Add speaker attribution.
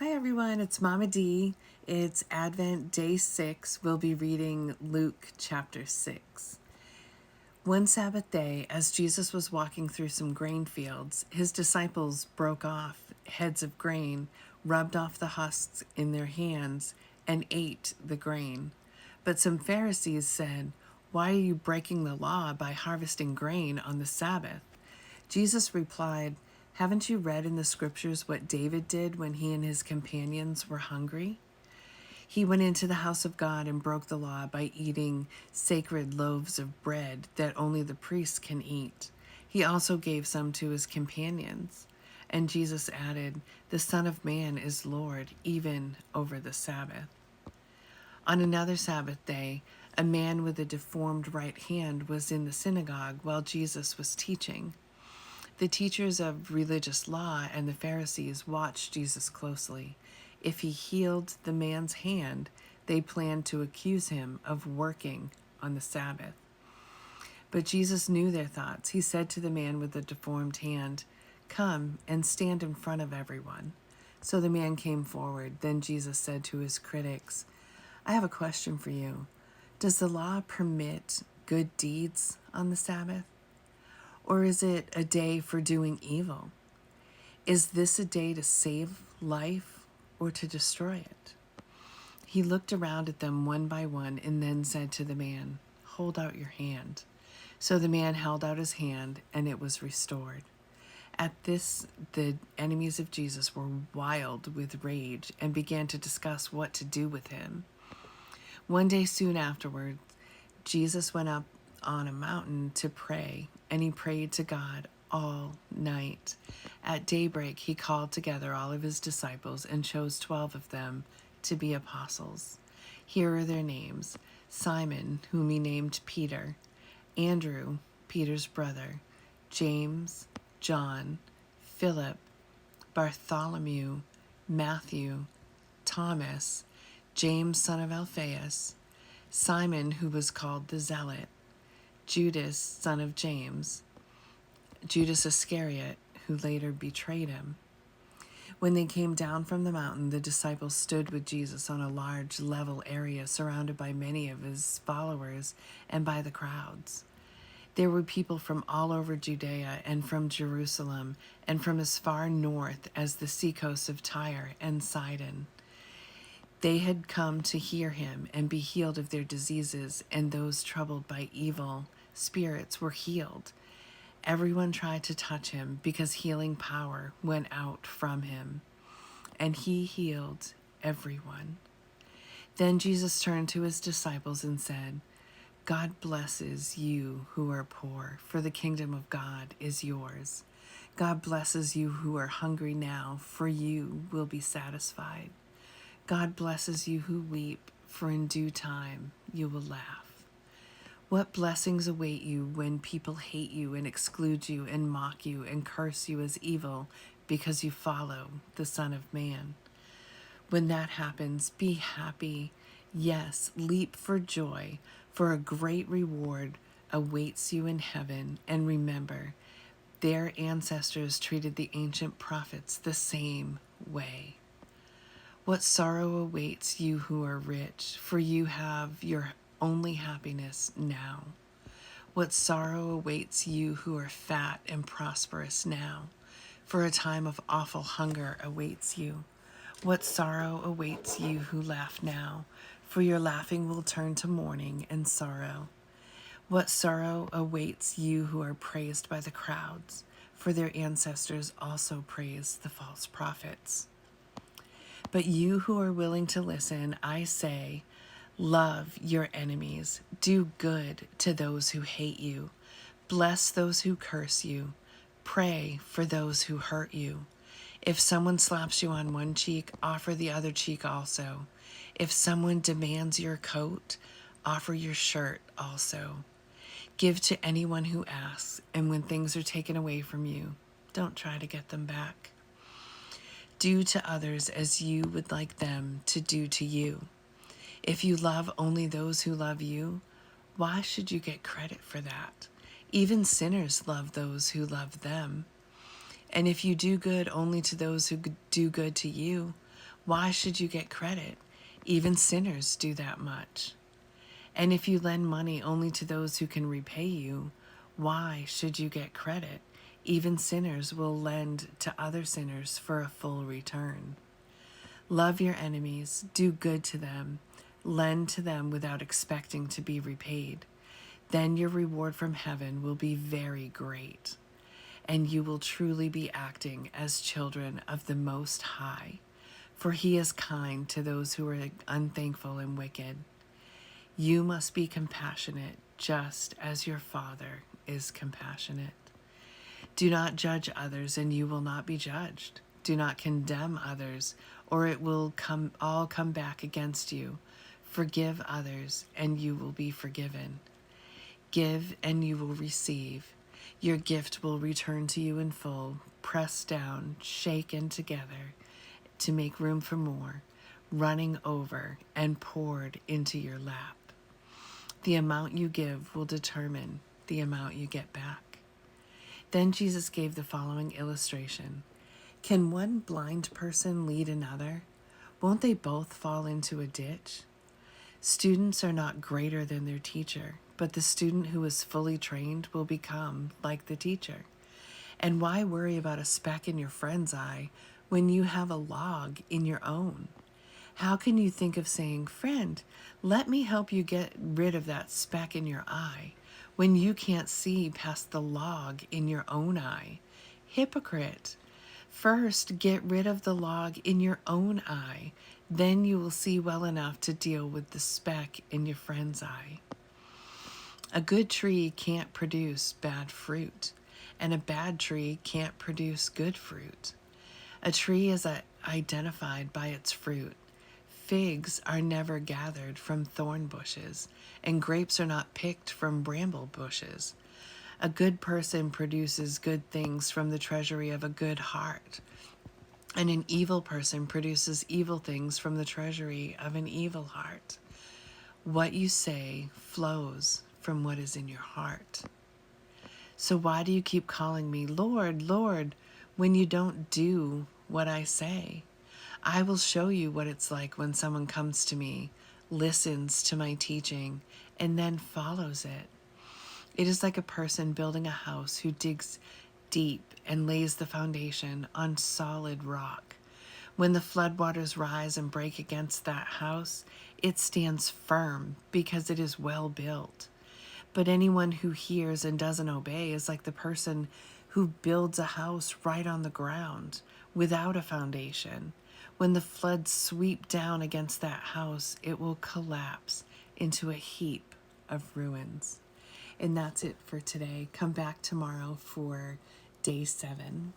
Speaker 1: Hi everyone, it's Mama D. It's Advent Day 6. We'll be reading Luke chapter 6. One Sabbath day, as Jesus was walking through some grain fields, his disciples broke off heads of grain, rubbed off the husks in their hands, and ate the grain. But some Pharisees said, "Why are you breaking the law by harvesting grain on the Sabbath?" Jesus replied, "Haven't you read in the scriptures what David did when he and his companions were hungry? He went into the house of God and broke the law by eating sacred loaves of bread that only the priests can eat. He also gave some to his companions." And Jesus added, "The Son of Man is Lord, even over the Sabbath." On another Sabbath day, a man with a deformed right hand was in the synagogue while Jesus was teaching. The teachers of religious law and the Pharisees watched Jesus closely. If he healed the man's hand, they planned to accuse him of working on the Sabbath. But Jesus knew their thoughts. He said to the man with the deformed hand, "Come and stand in front of everyone." So the man came forward. Then Jesus said to his critics, "I have a question for you. Does the law permit good deeds on the Sabbath? Or is it a day for doing evil? Is this a day to save life or to destroy it?" He looked around at them one by one and then said to the man, "Hold out your hand." So the man held out his hand and it was restored. At this, the enemies of Jesus were wild with rage and began to discuss what to do with him. One day soon afterward, Jesus went up on a mountain to pray, and he prayed to God all night. At daybreak, he called together all of his disciples and chose 12 of them to be apostles. Here are their names: Simon, whom he named Peter; Andrew, Peter's brother; James, John, Philip, Bartholomew, Matthew, Thomas, James son of Alphaeus, Simon who was called the Zealot, Judas son of James, Judas Iscariot, who later betrayed him. When they came down from the mountain, the disciples stood with Jesus on a large level area surrounded by many of his followers and by the crowds. There were people from all over Judea and from Jerusalem and from as far north as the seacoast of Tyre and Sidon. They had come to hear him and be healed of their diseases, and those troubled by evil spirits were healed. Everyone tried to touch him because healing power went out from him, and he healed everyone. Then Jesus turned to his disciples and said, "God blesses you who are poor, for the kingdom of God is yours. God blesses you who are hungry now, for you will be satisfied. God blesses you who weep, for in due time you will laugh. What blessings await you when people hate you and exclude you and mock you and curse you as evil because you follow the Son of Man. When that happens, be happy. Yes, leap for joy, for a great reward awaits you in heaven. And remember, their ancestors treated the ancient prophets the same way. What sorrow awaits you who are rich, for you have your only happiness now. What sorrow awaits you who are fat and prosperous now, for a time of awful hunger awaits you. What sorrow awaits you who laugh now, for your laughing will turn to mourning and sorrow. What sorrow awaits you who are praised by the crowds, for their ancestors also praised the false prophets. But you who are willing to listen, I say, love your enemies, do good to those who hate you, bless those who curse you, pray for those who hurt you. If someone slaps you on one cheek, offer the other cheek also. If someone demands your coat, offer your shirt also. Give to anyone who asks, and when things are taken away from you, don't try to get them back. Do to others as you would like them to do to you. If you love only those who love you, why should you get credit for that? Even sinners love those who love them. And if you do good only to those who do good to you, Why should you get credit? Even sinners do that much. And if you lend money only to those who can repay you, why should you get credit? Even sinners will lend to other sinners for a full return. Love your enemies, do good to them, lend to them without expecting to be repaid. Then your reward from heaven will be very great, and you will truly be acting as children of the Most High, for He is kind to those who are unthankful and wicked. You must be compassionate, just as your Father is compassionate. Do not judge others, and you will not be judged. Do not condemn others, or it will all come back against you. Forgive others, and you will be forgiven. Give, and you will receive. Your gift will return to you in full, pressed down, shaken together to make room for more, running over and poured into your lap. The amount you give will determine the amount you get back. Then Jesus gave the following illustration. Can one blind person lead another? Won't they both fall into a ditch? Students are not greater than their teacher, but the student who is fully trained will become like the teacher. And why worry about a speck in your friend's eye when you have a log in your own? How can you think of saying, "Friend, let me help you get rid of that speck in your eye," when you can't see past the log in your own eye? Hypocrite! First, get rid of the log in your own eye. Then you will see well enough to deal with the speck in your friend's eye. A good tree can't produce bad fruit, and a bad tree can't produce good fruit. A tree is identified by its fruit. Figs are never gathered from thorn bushes, and grapes are not picked from bramble bushes. A good person produces good things from the treasury of a good heart, and an evil person produces evil things from the treasury of an evil heart. What you say flows from what is in your heart. So why do you keep calling me Lord, Lord, when you don't do what I say? I will show you what it's like when someone comes to me, listens to my teaching, and then follows it. It is like a person building a house who digs deep and lays the foundation on solid rock. When the floodwaters rise and break against that house, it stands firm because it is well built. But anyone who hears and doesn't obey is like the person who builds a house right on the ground without a foundation. When the floods sweep down against that house, it will collapse into a heap of ruins. And that's it for today. Come back tomorrow for day 7.